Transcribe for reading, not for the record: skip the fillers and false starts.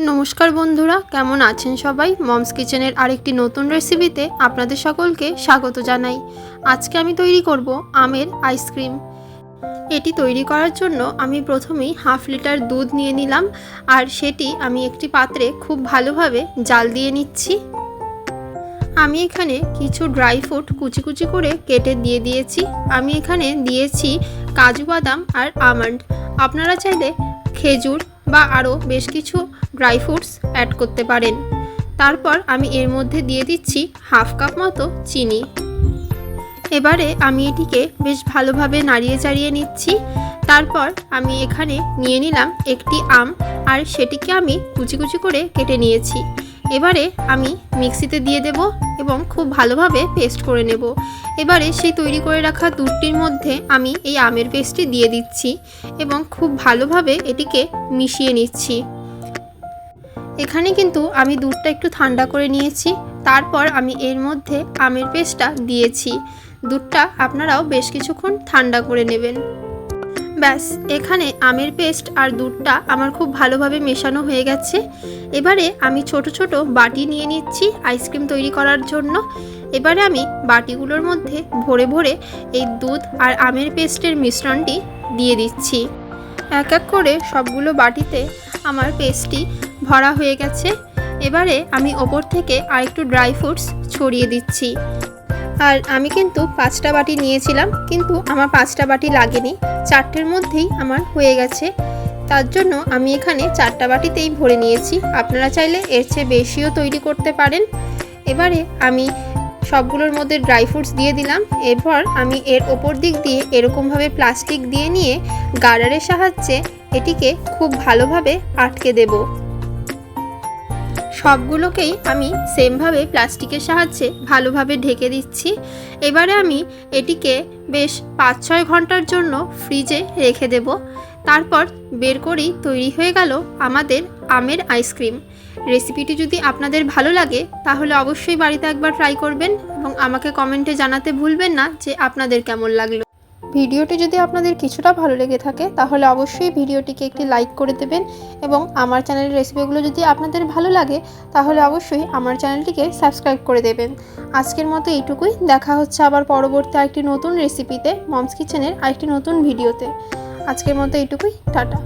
নমস্কার বন্ধুরা, কেমন আছেন সবাই? মমস কিচেনের আরেকটি নতুন রেসিপিতে আপনাদের সকলকে স্বাগত জানাই। আজকে আমি তৈরি করব আমের আইসক্রিম। এটি তৈরি করার জন্য আমি প্রথমেই হাফ লিটার দুধ নিয়ে নিলাম, আর সেটি আমি একটি পাত্রে খুব ভালোভাবে জাল দিয়ে নিচ্ছি। আমি এখানে কিছু ড্রাই ফ্রুট কুচি কুচি করে কেটে দিয়ে দিয়েছি। আমি এখানে দিয়েছি কাজু বাদাম আর আমন্ড। আপনারা চাইলে খেজুর বা আরও বেশ কিছু ড্রাই ফ্রুটস অ্যাড করতে পারেন। তারপর আমি এর মধ্যে দিয়ে দিচ্ছি হাফ কাপ মতো চিনি। এবারে আমি এটিকে বেশ ভালোভাবে নাড়িয়ে চাড়িয়ে নিচ্ছি। তারপর আমি এখানে নিয়ে নিলাম একটি আম, আর সেটিকে আমি কুচি কুচি করে কেটে নিয়েছি। এবারে আমি মিক্সিতে দিয়ে দেব এবং খুব ভালোভাবে পেস্ট করে নেব। এবারে সেই তৈরি করে রাখা দুধটির মধ্যে আমি এই আমের পেস্টটি দিয়ে দিচ্ছি এবং খুব ভালোভাবে এটিকে মিশিয়ে নিচ্ছি। এখানে কিন্তু আমি দুধটা একটু ঠান্ডা করে নিয়েছি। তারপর আমি এর মধ্যে আমের পেস্টটা দিয়েছি। দুধটা আপনারাও বেশ কিছুক্ষণ ঠান্ডা করে নেবেন। ব্যাস, এখানে আমের পেস্ট আর দুধটা আমার খুব ভালোভাবে মেশানো হয়ে গেছে। এবারে আমি ছোট ছোট বাটি নিয়ে নিচ্ছি আইসক্রিম তৈরি করার জন্য। এবারে আমি বাটিগুলোর মধ্যে ভরে ভরে এই দুধ আর আমের পেস্টের মিশ্রণটি দিয়ে দিচ্ছি। এক এক করে সবগুলো বাটিতে আমার পেস্টটি ভরা হয়ে গেছে। এবারে আমি ওপর থেকে আরেকটু ড্রাই ফ্রুটস ছড়িয়ে দিচ্ছি। আর আমি কিন্তু 5টা বাটি নিয়েছিলাম, কিন্তু আমার 5টা বাটি লাগেনি, 4টের মধ্যেই আমার হয়ে গেছে। তার জন্য আমি এখানে 4টা বাটিতেই ভরে নিয়েছি। আপনারা চাইলে এর চেয়ে বেশিও তৈরি করতে পারেন। এবারে আমি সবগুলোর মধ্যে ড্রাই ফ্রুটস দিয়ে দিলাম। এরপর আমি এর ওপর দিক দিয়ে এরকমভাবে প্লাস্টিক দিয়ে নিয়ে গার্ডারের সাহায্যে এটিকে খুব ভালোভাবে আটকে দেব। সবগুলোকেই আমি সেমভাবে প্লাস্টিকের সাহায্যে ভালোভাবে ঢেকে দিচ্ছি। এবারে আমি এটিকে বেশ 5-6 ঘন্টার জন্য ফ্রিজে রেখে দেব। তারপর বের করেই তৈরি হয়ে গেল আমাদের আমের আইসক্রিম। রেসিপিটি যদি আপনাদের ভালো লাগে তাহলে অবশ্যই বাড়িতে একবার ট্রাই করবেন এবং আমাকে কমেন্টে জানাতে ভুলবেন না যে আপনাদের কেমন লাগলো। ভিডিওটি যদি আপনাদের কিছুটা ভালো লেগে থাকে তাহলে অবশ্যই ভিডিওটিকে একটি লাইক করে দেবেন, এবং আমার চ্যানেলের রেসিপিগুলো যদি আপনাদের ভালো লাগে তাহলে অবশ্যই আমার চ্যানেলটিকে সাবস্ক্রাইব করে দেবেন। আজকের মতো এইটুকুই। দেখা হচ্ছে আবার পরবর্তী আরেকটি নতুন রেসিপিতে, মমস কিচেনের আরেকটি নতুন ভিডিওতে। আজকের মতো এইটুকুই, টাটা।